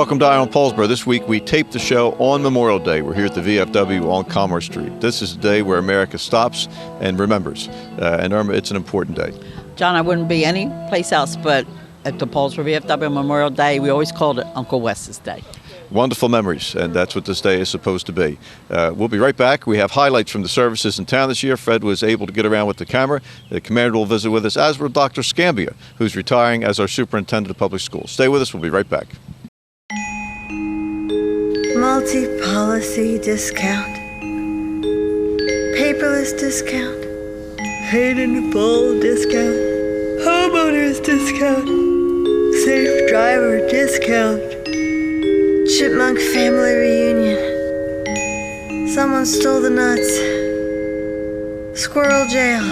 welcome to Eye on Paulsboro. This week we taped the show on Memorial Day. We're here at the VFW on Commerce Street. This is a day where America stops and remembers, and it's an important day. John, I wouldn't be any place else but at the Paulsboro VFW Memorial Day. We always called it Uncle Wes's Day. Wonderful memories, and that's what this day is supposed to be. We'll be right back. We have highlights from the services in town this year. Fred was able to get around with the camera. The commander will visit with us, as will Dr. Scambia, who's retiring as our superintendent of public schools. Stay with us. We'll be right back. Multi-policy discount, paperless discount, paid in full discount, homeowners discount, safe driver discount, chipmunk family reunion, someone stole the nuts, squirrel jail,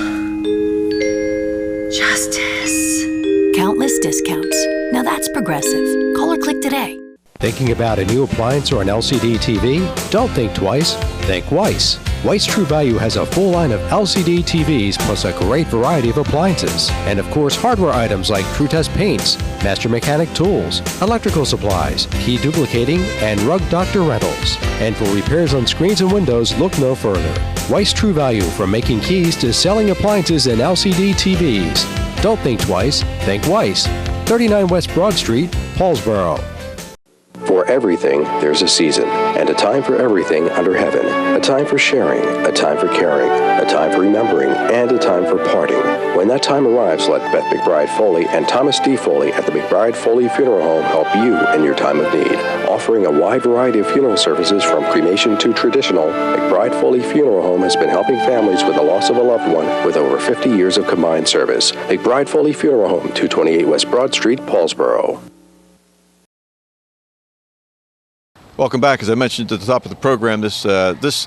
justice. Countless discounts. Now that's progressive. Call or click today. Thinking about a new appliance or an LCD TV? Don't think twice, think Weiss. Weiss True Value has a full line of LCD TVs plus a great variety of appliances. And of course, hardware items like True Test paints, Master Mechanic tools, electrical supplies, key duplicating, and Rug Doctor rentals. And for repairs on screens and windows, look no further. Weiss True Value, from making keys to selling appliances and LCD TVs. Don't think twice, think Weiss. 39 West Broad Street, Paulsboro. For everything, there's a season, and a time for everything under heaven. A time for sharing, a time for caring, a time for remembering, and a time for parting. When that time arrives, let Beth McBride Foley and Thomas D. Foley at the McBride Foley Funeral Home help you in your time of need. Offering a wide variety of funeral services from cremation to traditional, McBride Foley Funeral Home has been helping families with the loss of a loved one with over 50 years of combined service. McBride Foley Funeral Home, 228 West Broad Street, Paulsboro. Welcome back. As I mentioned at the top of the program, this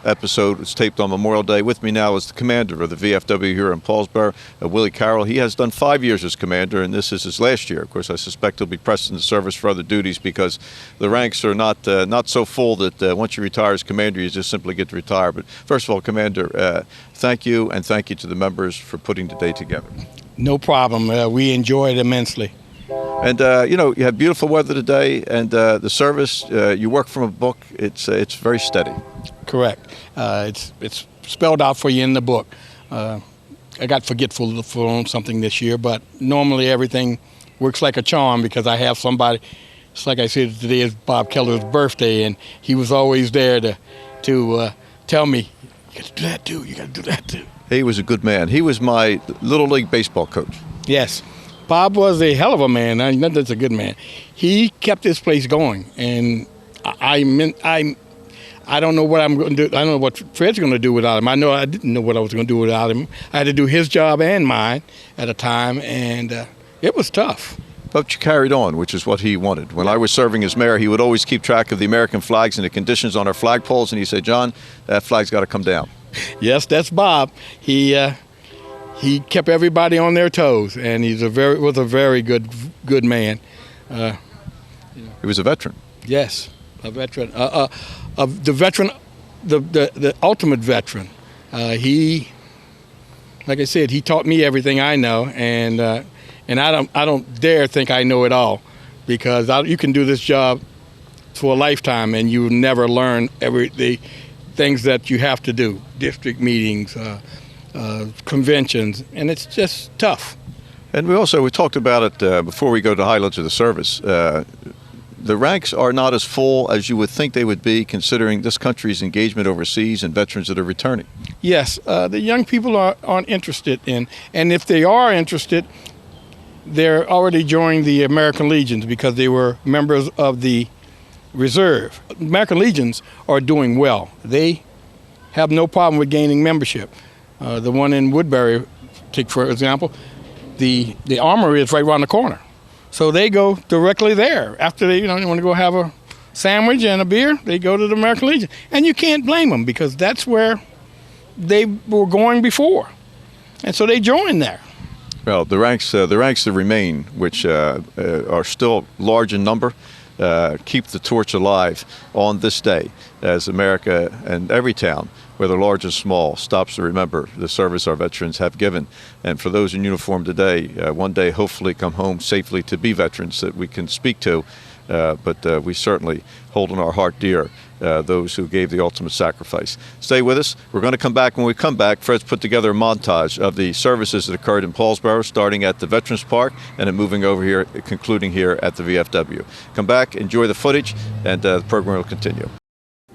episode was taped on Memorial Day. With me now is the commander of the VFW here in Paulsboro, Willie Carroll. He has done 5 years as commander, and this is his last year. Of course, I suspect he'll be pressed into service for other duties because the ranks are not so full that once you retire as commander, you just simply get to retire. But first of all, Commander, thank you, and thank you to the members for putting the day together. No problem. We enjoy it immensely. And, you had beautiful weather today, and the service, you work from a book. It's very steady. Correct. It's spelled out for you in the book. I got forgetful on something this year, but normally everything works like a charm because I have somebody. It's like I said, today is Bob Keller's birthday, and he was always there to tell me, you got to do that too, you got to do that too. He was a good man. He was my Little League baseball coach. Yes. Bob was a hell of a man. Not that's a good man. He kept this place going, and I don't know what I'm going to do. I don't know what Fred's going to do without him. I know I didn't know what I was going to do without him. I had to do his job and mine at a time, and it was tough. But you carried on, which is what he wanted. When I was serving as mayor, he would always keep track of the American flags and the conditions on our flagpoles, and he said, "John, that flag's got to come down." Yes, that's Bob. He kept everybody on their toes, and was a very good man. He was a veteran. Yes, a veteran. The veteran, the ultimate veteran. He, like I said, he taught me everything I know, and I don't dare think I know it all, because you can do this job for a lifetime and you never learn the things that you have to do. District meetings. Conventions, and it's just tough. And we talked about it before we go to highlights of the service. The ranks are not as full as you would think they would be, considering this country's engagement overseas and veterans that are returning. Yes, the young people aren't interested in, and if they are interested, they're already joining the American Legions because they were members of the reserve. American Legions are doing well. They have no problem with gaining membership. The one in Woodbury, take for example, the armory is right around the corner. So they go directly there. After they want to go have a sandwich and a beer, they go to the American Legion. And you can't blame them because that's where they were going before. And so they joined there. Well, the ranks that remain, which are still large in number, keep the torch alive on this day as America and every town, whether large or small, stops to remember the service our veterans have given. And for those in uniform today, one day hopefully come home safely to be veterans that we can speak to. but we certainly hold in our heart dear those who gave the ultimate sacrifice. Stay with us. We're going to come back. When we come back, Fred's put together a montage of the services that occurred in Paulsboro, starting at the Veterans Park and then moving over here, concluding here at the VFW. Come back, enjoy the footage, and the program will continue.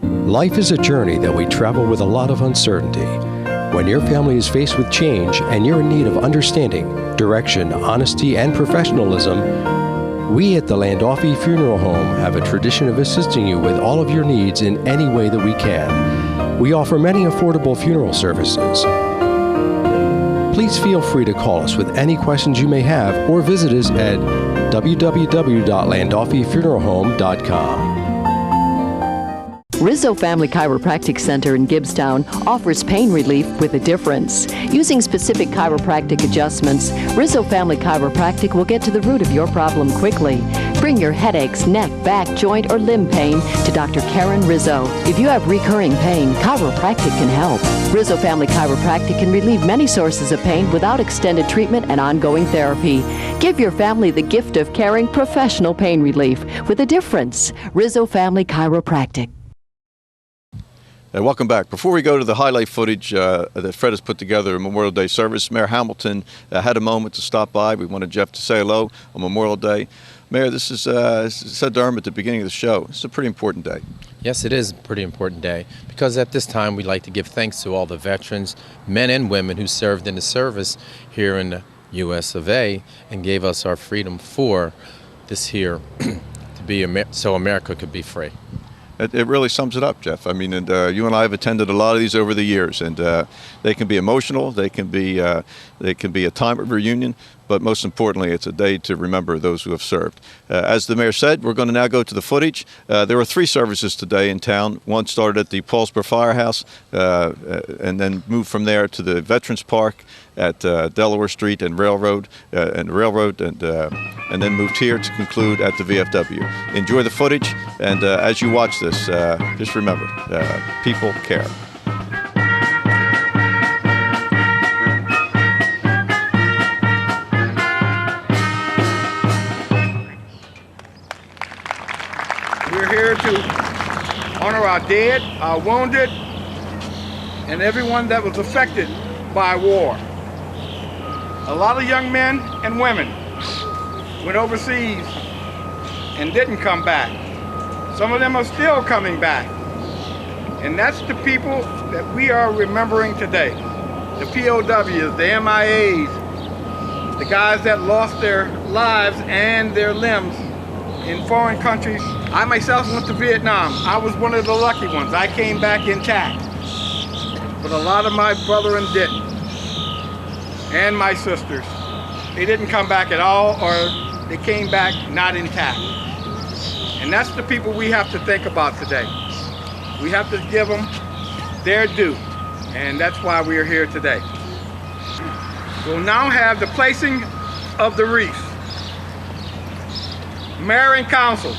Life is a journey that we travel with a lot of uncertainty. When your family is faced with change and you're in need of understanding, direction, honesty, and professionalism, we at the Landolfi Funeral Home have a tradition of assisting you with all of your needs in any way that we can. We offer many affordable funeral services. Please feel free to call us with any questions you may have or visit us at www.landolfifuneralhome.com. Rizzo Family Chiropractic Center in Gibbstown offers pain relief with a difference. Using specific chiropractic adjustments, Rizzo Family Chiropractic will get to the root of your problem quickly. Bring your headaches, neck, back, joint, or limb pain to Dr. Karen Rizzo. If you have recurring pain, chiropractic can help. Rizzo Family Chiropractic can relieve many sources of pain without extended treatment and ongoing therapy. Give your family the gift of caring professional pain relief with a difference. Rizzo Family Chiropractic. Welcome back. Before we go to the highlight footage that Fred has put together, a Memorial Day service, Mayor Hamilton had a moment to stop by. We wanted Jeff to say hello on Memorial Day. Mayor, this is, said to Irma at the beginning of the show, it's a pretty important day. Yes, it is a pretty important day because at this time we'd like to give thanks to all the veterans, men and women who served in the service here in the U.S. of A. and gave us our freedom for this here to be so America could be free. It really sums it up, Jeff. I mean, and you and I have attended a lot of these over the years, and they can be emotional. They can be a time of reunion, but most importantly, it's a day to remember those who have served. As the mayor said, we're going to now go to the footage. There were 3 services today in town. One started at the Paulsboro Firehouse, and then moved from there to the Veterans Park at Delaware Street and Railroad, and then moved here to conclude at the VFW. Enjoy the footage, and as you watch this, just remember, people care. We're here to honor our dead, our wounded, and everyone that was affected by war. A lot of young men and women went overseas and didn't come back. Some of them are still coming back. And that's the people that we are remembering today. The POWs, the MIAs, the guys that lost their lives and their limbs in foreign countries. I myself went to Vietnam. I was one of the lucky ones. I came back intact. But a lot of my brethren didn't. And my sisters. They didn't come back at all, or they came back not intact. And that's the people we have to think about today. We have to give them their due. And that's why we are here today. We'll now have the placing of the wreath. Mayor and Council.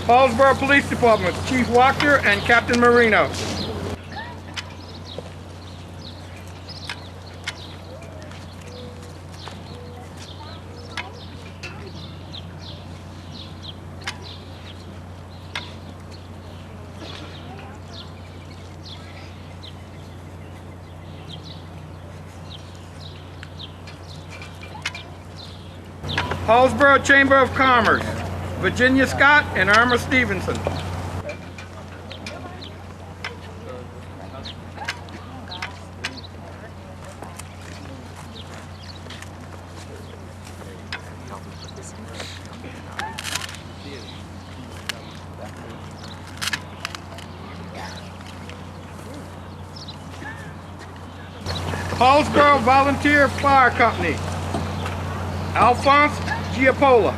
Paulsboro Police Department, Chief Wachter and Captain Marino. Paulsboro Chamber of Commerce, Virginia Scott and Irma Stevenson. Paulsboro Volunteer Fire Company, Alphonse Giapola.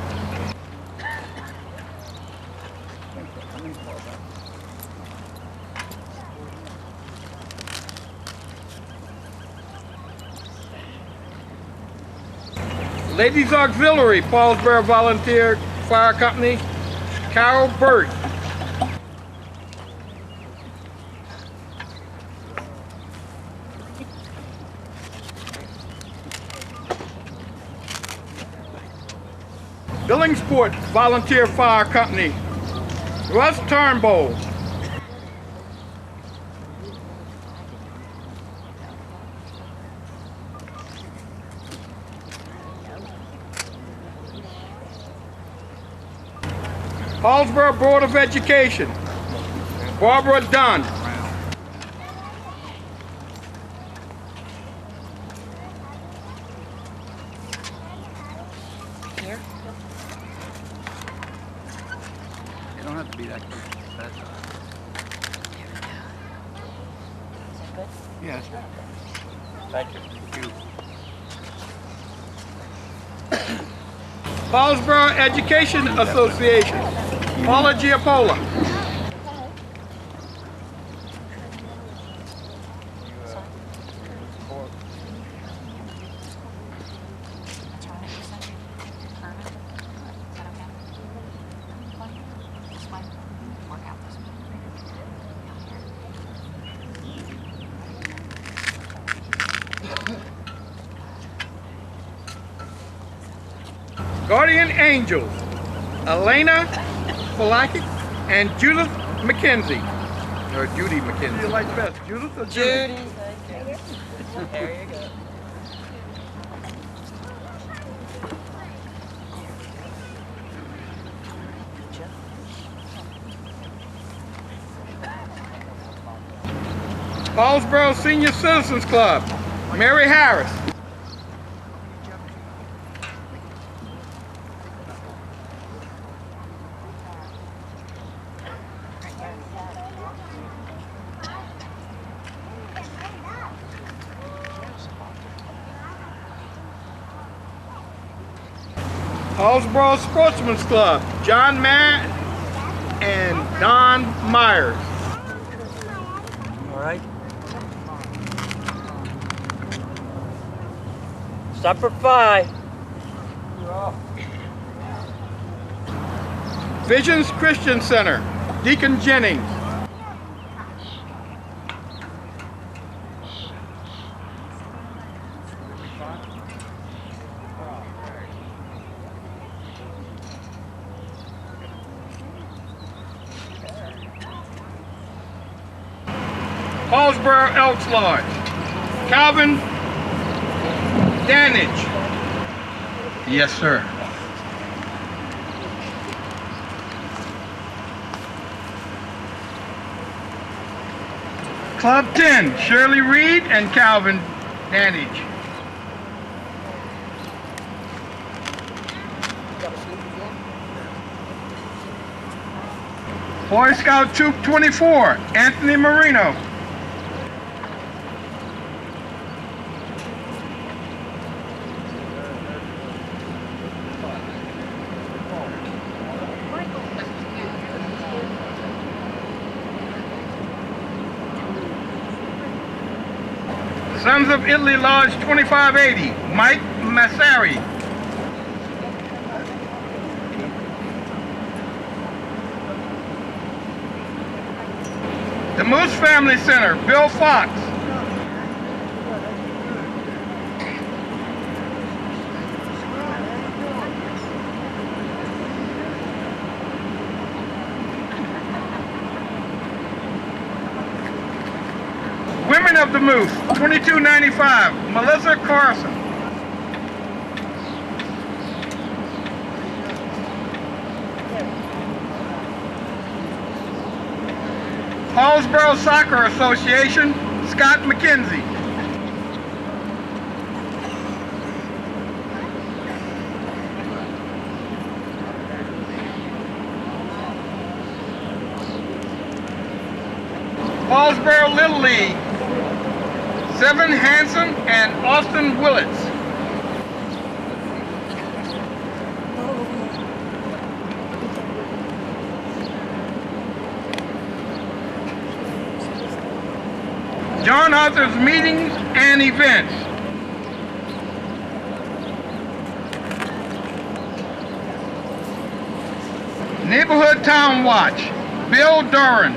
Ladies Auxiliary, Paulsboro Volunteer Fire Company, Carol Burt. Billingsport Volunteer Fire Company, Russ Turnbull. Paulsboro Board of Education, Barbara Dunn. Here? You don't have to be that close. That's all right. Is that good? Yes. Thank you. Thank you. Paulsboro Education Association, Paula Giapola. Guardian Angels, Elena Falaki and Judith McKenzie. Or Judy McKenzie. Who do you like best, Judith or Judy? Judy, thank you. There you go. Paulsboro Senior Citizens Club, Mary Harris. Paulsboro Sportsman's Club, John Mann and Don Myers. All right. Stop for 5. Visions Christian Center, Deacon Jennings. Paulsboro Elks Lodge, Calvin Danage. Yes, sir. Club 10, Shirley Reed and Calvin Danage. Boy Scout Troop 24, Anthony Marino. Sons of Italy Lodge 2580, Mike Massari. The Moose Family Center, Bill Fox. Women of the Moose, 2295, Melissa Carson. Paulsboro Soccer Association, Scott McKenzie. Paulsboro Little League, Seven Hanson and Austin Willits. John Arthur's meetings and events. Neighborhood Town Watch, Bill Duran.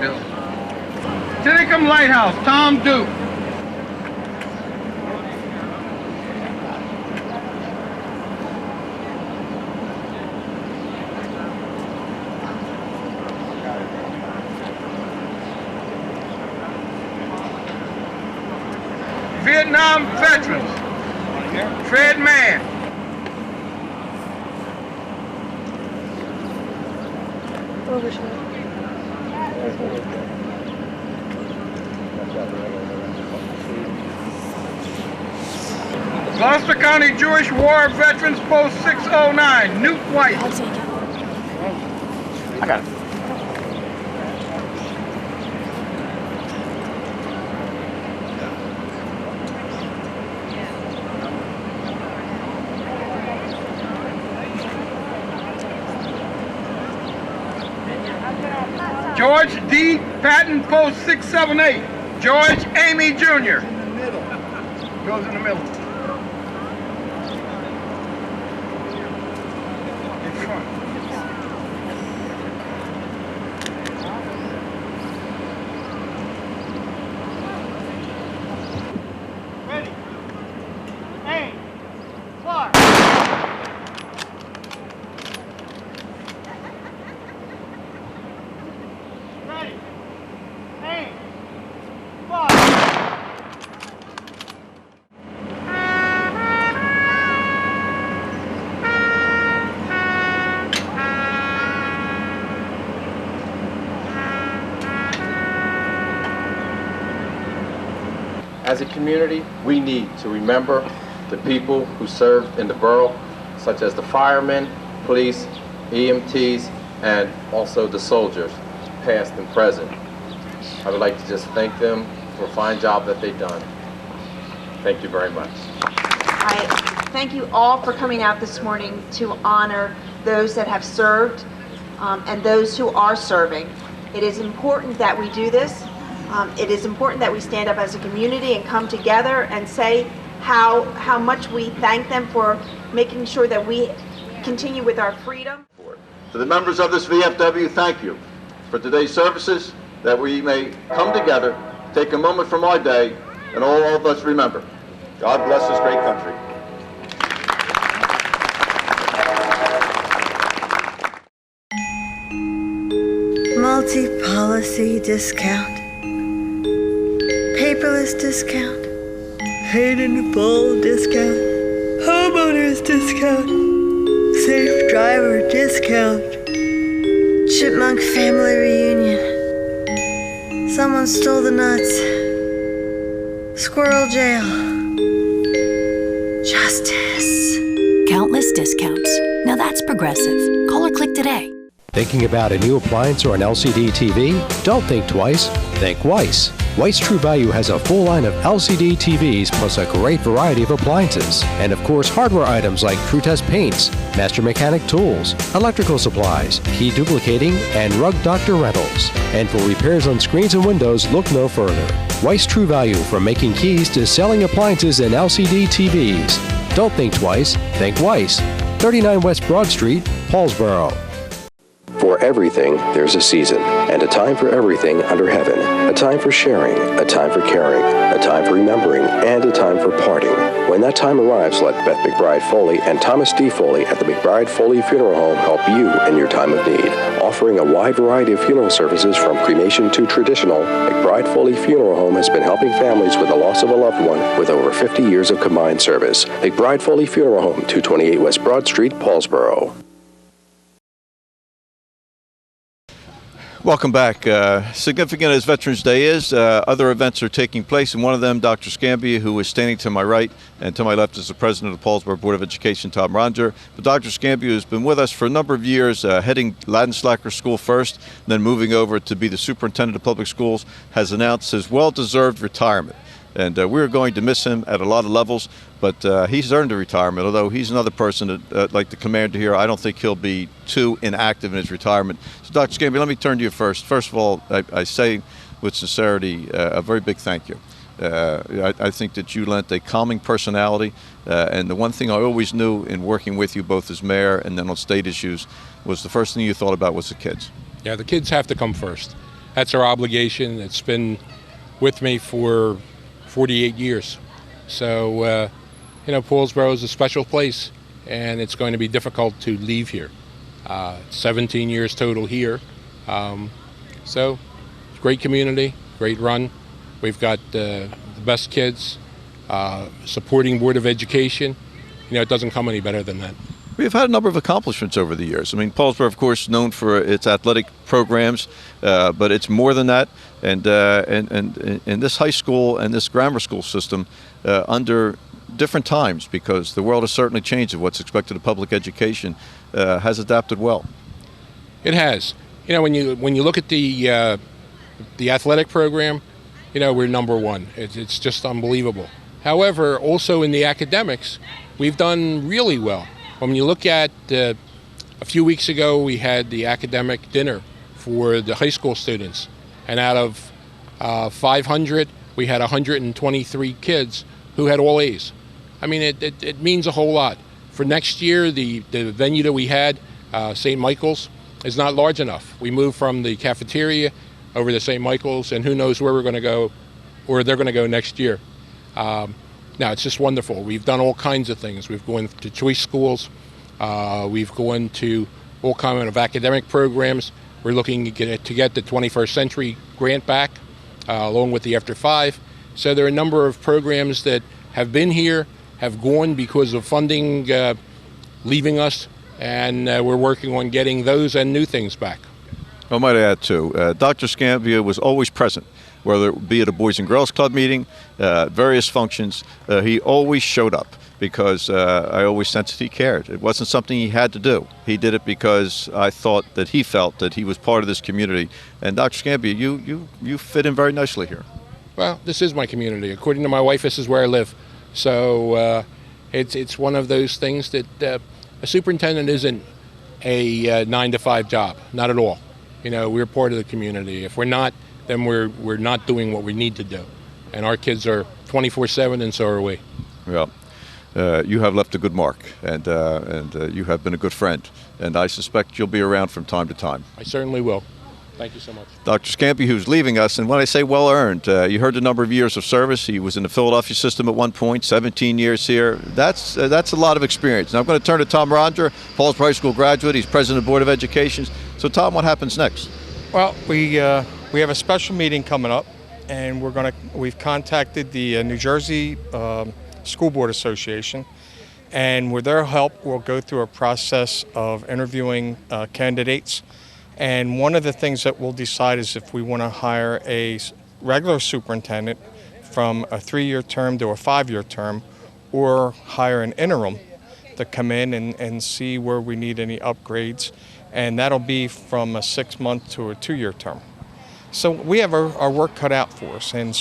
Bill. Tinicum Lighthouse, Tom Duke. Vietnam veterans, Fred Mann. Gloucester County Jewish War Veterans Post 609, Newt White. I got it. George D. Patton, Post 678. George Amy Jr. Goes in the middle. In front. Ready. Aim. Fire. Ready. Aim. Fire. As a community, we need to remember the people who served in the borough, such as the firemen, police, EMTs, and also the soldiers, past and present. I would like to just thank them for a fine job that they've done. Thank you very much. I thank you all for coming out this morning to honor those that have served and those who are serving. It is important that we do this. It is important that we stand up as a community and come together and say how much we thank them for making sure that we continue with our freedom. To the members of this VFW, thank you for today's services, that we may come together, take a moment from our day, and all of us remember. God bless this great country. Multi-policy discount. Paperless discount. Paid in full discount. Homeowners discount. Safe driver discount. Chipmunk family reunion. Someone stole the nuts. Squirrel jail. Justice. Countless discounts. Now that's progressive. Call or click today. Thinking about a new appliance or an LCD TV? Don't think twice. Think Weiss. Weiss True Value has a full line of LCD TVs plus a great variety of appliances. And of course, hardware items like True Test paints, Master Mechanic tools, electrical supplies, key duplicating, and Rug Doctor rentals. And for repairs on screens and windows, look no further. Weiss True Value, from making keys to selling appliances and LCD TVs. Don't think twice. Think Weiss. 39 West Broad Street, Paulsboro. For everything, there's a season, and a time for everything under heaven. A time for sharing, a time for caring, a time for remembering, and a time for parting. When that time arrives, let Beth McBride Foley and Thomas D. Foley at the McBride Foley Funeral Home help you in your time of need. Offering a wide variety of funeral services from cremation to traditional, McBride Foley Funeral Home has been helping families with the loss of a loved one with over 50 years of combined service. McBride Foley Funeral Home, 228 West Broad Street, Paulsboro. Welcome back. Significant as Veterans Day is, other events are taking place, and one of them, Dr. Scambia, who is standing to my right, and to my left is the president of the Paulsboro Board of Education, Tom Ronger. But Dr. Scambia has been with us for a number of years, heading Latin Slacker School first, and then moving over to be the superintendent of public schools, has announced his well-deserved retirement. And we're going to miss him at a lot of levels, but he's earned a retirement, although he's another person that, like the commander here, I don't think he'll be too inactive in his retirement. So, Dr. Scamby, let me turn to you first. First of all, I say with sincerity a very big thank you. I think that you lent a calming personality, and the one thing I always knew in working with you, both as mayor and then on state issues, was the first thing you thought about was the kids. Yeah, the kids have to come first. That's our obligation. It's been with me for 48 years. So, Paulsboro is a special place, and it's going to be difficult to leave here. 17 years total here. So, great community, great run. We've got the best kids, supporting Board of Education. It doesn't come any better than that. We've had a number of accomplishments over the years. I mean, Paulsboro, of course, known for its athletic programs, but it's more than that. And this high school and this grammar school system, under different times, because the world has certainly changed of what's expected of public education, has adapted well. It has. When you look at the athletic program, we're number one. It's just unbelievable. However, also in the academics, we've done really well. When you look at a few weeks ago, we had the academic dinner for the high school students, and out of 500, we had 123 kids who had all A's. I mean, it means a whole lot. For next year, the venue that we had, St. Michael's, is not large enough. We moved from the cafeteria over to St. Michael's, and who knows where we're going to go, or they're going to go next year. Now, it's just wonderful. We've done all kinds of things. We've gone to choice schools. We've gone to all kinds of academic programs. We're looking to get the 21st Century grant back, along with the After 5. So there are a number of programs that have been here, have gone because of funding leaving us, and we're working on getting those and new things back. I might add, too, Dr. Scambia was always present, whether it be at a Boys and Girls Club meeting, various functions. He always showed up because I always sensed that he cared. It wasn't something he had to do. He did it because I thought that he felt that he was part of this community. And Dr. Scambia, you fit in very nicely here. Well, this is my community. According to my wife, this is where I live. So it's one of those things that a superintendent isn't a 9-to-5 job, not at all. We're part of the community. If we're not, then we're not doing what we need to do. And our kids are 24/7, and so are we. Well, you have left a good mark, and you have been a good friend. And I suspect you'll be around from time to time. I certainly will. Thank you so much. Dr. Scampi, who's leaving us, and when I say well-earned, you heard the number of years of service. He was in the Philadelphia system at one point, 17 years here. That's a lot of experience. Now I'm going to turn to Tom Rondra, Paulsboro High School graduate. He's president of the Board of Education. So, Tom, what happens next? Well, we have a special meeting coming up, and we've contacted the New Jersey School Board Association, and with their help, we'll go through a process of interviewing candidates. And one of the things that we'll decide is if we want to hire a regular superintendent from a 3-year term to a 5-year term, or hire an interim to come in and see where we need any upgrades. And that'll be from a 6-month to a 2-year term. So we have our work cut out for us, and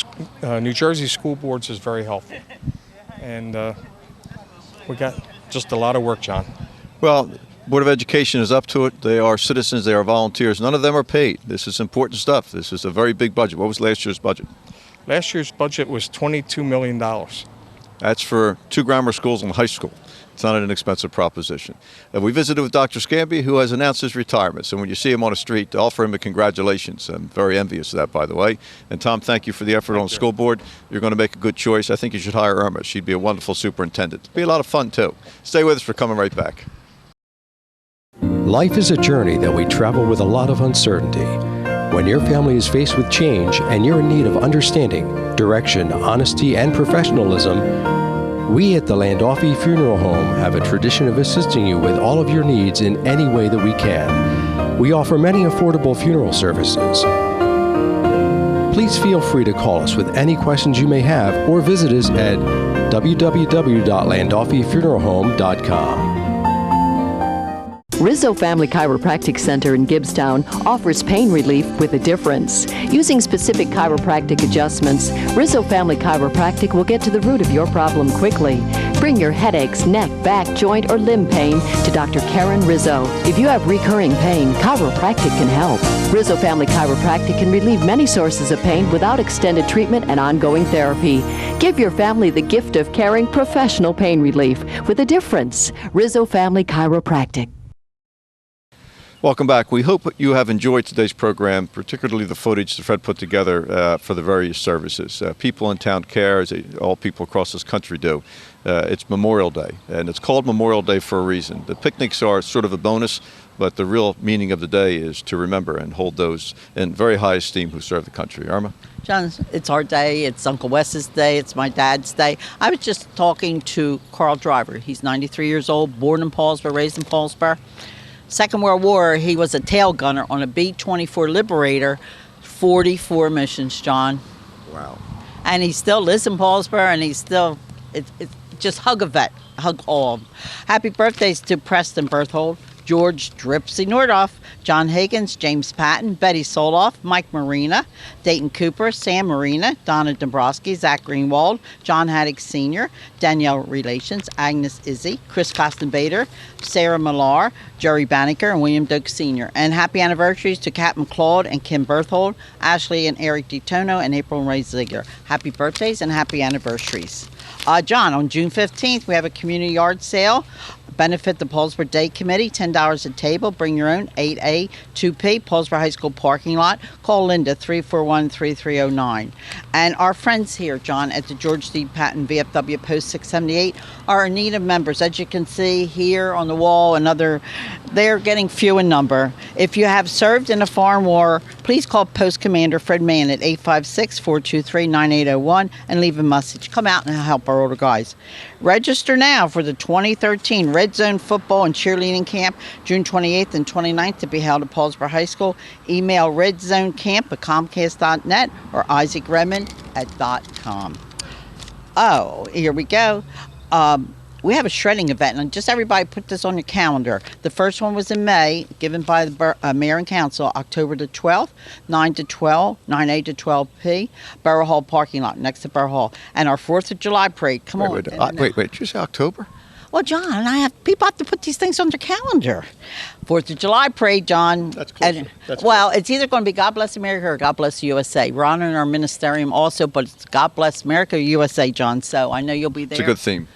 New Jersey School Boards is very helpful. And we got just a lot of work, John. Well, Board of Education is up to it. They are citizens, they are volunteers. None of them are paid. This is important stuff. This is a very big budget. What was last year's budget? Last year's budget was $22 million. That's for 2 grammar schools and a high school. It's not an inexpensive proposition. We visited with Dr. Scamby, who has announced his retirement. So when you see him on the street, offer him a congratulations. I'm very envious of that, by the way. And Tom, thank you for the effort on the school board. You're going to make a good choice. I think you should hire Irma. She'd be a wonderful superintendent. It'd be a lot of fun, too. Stay with us. We're coming right back. Life is a journey that we travel with a lot of uncertainty. When your family is faced with change and you're in need of understanding, direction, honesty, and professionalism, we at the Landolfi Funeral Home have a tradition of assisting you with all of your needs in any way that we can. We offer many affordable funeral services. Please feel free to call us with any questions you may have or visit us at www.landolfifuneralhome.com. Rizzo Family Chiropractic Center in Gibbstown offers pain relief with a difference. Using specific chiropractic adjustments, Rizzo Family Chiropractic will get to the root of your problem quickly. Bring your headaches, neck, back, joint, or limb pain to Dr. Karen Rizzo. If you have recurring pain, chiropractic can help. Rizzo Family Chiropractic can relieve many sources of pain without extended treatment and ongoing therapy. Give your family the gift of caring professional pain relief with a difference. Rizzo Family Chiropractic. Welcome back. We hope you have enjoyed today's program, particularly the footage that Fred put together for the various services. People in town care, as all people across this country do. It's Memorial Day, and it's called Memorial Day for a reason. The picnics are sort of a bonus, but the real meaning of the day is to remember and hold those in very high esteem who serve the country. Irma? John, it's our day. It's Uncle Wes's day. It's my dad's day. I was just talking to Carl Driver. He's 93 years old, born in Paulsboro, raised in Paulsboro. Second World War, he was a tail gunner on a B-24 Liberator, 44 missions, John. Wow. And he still lives in Paulsboro, and he's still, it's just hug a vet, hug all. Happy birthdays to Preston Berthold, George Dripsy Nordoff, John Higgins, James Patton, Betty Soloff, Mike Marina, Dayton Cooper, Sam Marina, Donna Dombrowski, Zach Greenwald, John Haddock Sr., Danielle Relations, Agnes Izzy, Chris Costenbader, Sarah Millar, Jerry Banneker, and William Doak Sr. And happy anniversaries to Captain Claude and Kim Berthold, Ashley and Eric DeTono, and April and Ray Ziegler. Happy birthdays and happy anniversaries. John, on June 15th, we have a community yard sale. Benefit the Paulsboro Day Committee, $10 a table. Bring your own, 8A, 2P, Paulsboro High School parking lot. Call Linda, 341-3309. And our friends here, John, at the George D. Patton VFW Post 678 are in need of members. As you can see here on the wall, they're getting few in number. If you have served in a foreign war, please call Post Commander Fred Mann at 856-423-9801 and leave a message. Come out and help our older guys. Register now for the 2013 Red Zone Football and Cheerleading Camp, June 28th and 29th, to be held at Paulsboro High School. Email redzonecamp@comcast.net or isaacredmond@.com. Oh, here we go. We have a shredding event, and just everybody put this on your calendar. The first one was in May, given by the Mayor and Council, October the 12th, 9 to 12, 9A to 12P, Borough Hall parking lot, next to Borough Hall. And our 4th of July parade, come on. Wait, did you say October? Well, John, people have to put these things on their calendar. 4th of July parade, John. That's closer. It's either going to be God Bless America or God Bless USA. We're honoring our ministerium also, but it's God Bless America or USA, John. So I know you'll be there. It's a good theme.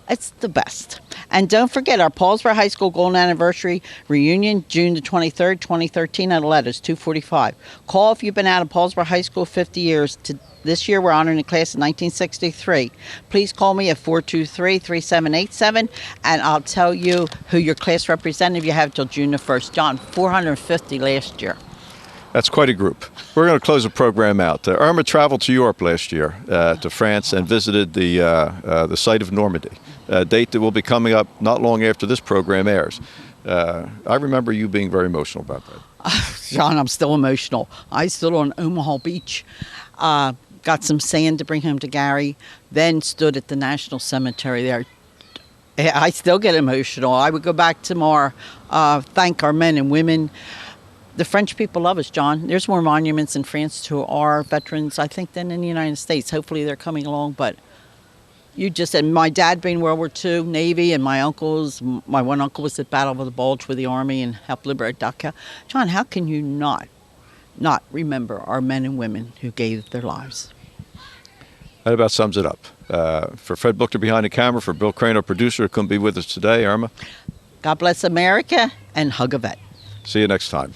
It's the best. And don't forget our Paulsboro High School Golden Anniversary Reunion, June the 23rd, 2013 at 2:45. Call if you've been out of Paulsboro High School 50 years. This year we're honoring the class of 1963. Please call me at 423-3787, and I'll tell you who your class representative you have till June the 1st. John, 450 last year. That's quite a group. We're going to close the program out. Irma traveled to Europe last year, to France, and visited the site of Normandy, a date that will be coming up not long after this program airs. I remember you being very emotional about that. John, I'm still emotional. I stood on Omaha Beach, got some sand to bring home to Gary, then stood at the National Cemetery there. I still get emotional. I would go back tomorrow, thank our men and women. The French people love us, John. There's more monuments in France to our veterans, I think, than in the United States. Hopefully they're coming along, but you just said my dad being World War II, Navy, and my one uncle was at Battle of the Bulge with the Army and helped liberate Dachau. John, how can you not remember our men and women who gave their lives? That about sums it up. For Fred Buchter behind the camera, for Bill Crane, our producer, who couldn't be with us today, Irma. God bless America, and hug a vet. See you next time.